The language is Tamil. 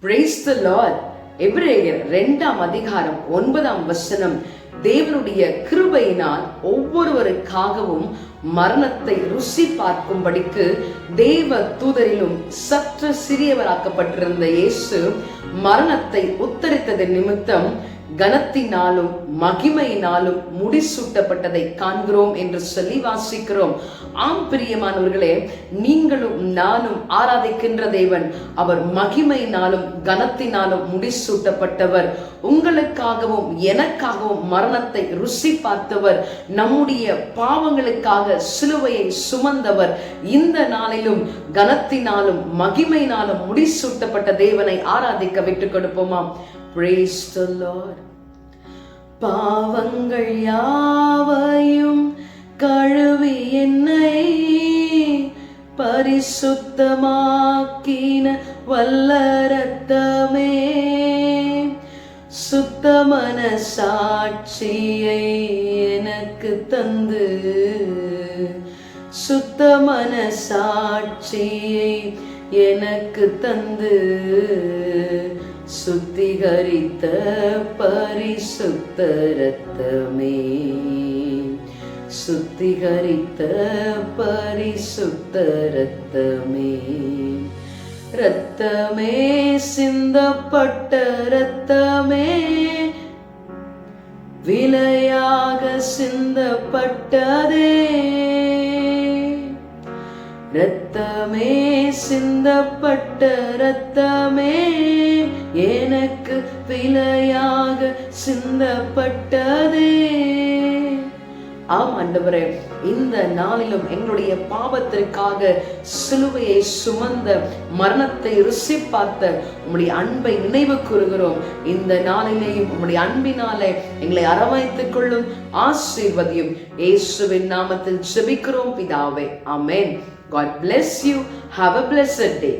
Praise the Lord. எபிரேயர் 2:9 தேவனுடைய கிருபையினால் ஒவ்வொருவருக்காகவும் மரணத்தை ருசி பார்க்கும்படிக்கு தேவ தூதரிலும் சற்று சிறியவராக்கப்பட்டிருந்த இயேசு மரணத்தை உத்தரித்ததன் நிமித்தம் கனத்தினாலும் மகிமையினாலும் முடிசூட்டப்பட்டதை காண்கிறோம் என்று சொல்லி வாசிக்கிறோம். ஆம் பிரியமானவர்களே, நீங்களும் நானும் ஆராதிக்கின்ற தேவன் அவர் மகிமையினாலும் கனத்தினாலும் முடிசூட்டப்பட்டவர். உங்களுக்காகவும் எனக்காகவும் மரணத்தை ருசி பார்த்தவர், நம்முடைய பாவங்களுக்காக சிலுவையை சுமந்தவர். இந்த நாளிலும் கனத்தினாலும் மகிமையினாலும் முடிசூட்டப்பட்ட தேவனை ஆராதிக்க விட்டுக் கொடுப்போமா? Praise the Lord. பாவங்கள் யாவையும் கழுவி என்னை பரிசுத்தமாக்கின வல்ல இரத்தமே, சுத்தமன சாட்சியை எனக்கு தந்து, சுத்தமன சாட்சியை எனக்கு தந்து சுத்திகரித்த பரிசுத்த இரத்தமே, சுத்திகரித்த பரிசுத்த இரத்தமே, இரத்தமே சிந்தப்பட்ட இரத்தமே, விலையாக சிந்தப்பட்டதே, இரத்தமே சிந்தப்பட்ட இரத்தமே, எனக்கு விலையாக சிந்தப்பட்டதே. ஆம் ஆண்டவரே, இந்த நாளிலும் எங்களுடைய பாவத்திற்காக சிலுவையை சுமந்த மரணத்தை ருசி பார்த்த உம்முடைய அன்பை நினைவு கூறுகிறோம். இந்த நாளிலேயும் உம்முடைய அன்பினாலே எங்களை அரவணைத்துக் கொள்ளும், ஆசீர்வதியும். இயேசுவின் நாமத்தில் ஜெபிக்கிறோம் பிதாவே, ஆமென். God bless you. Have a blessed day.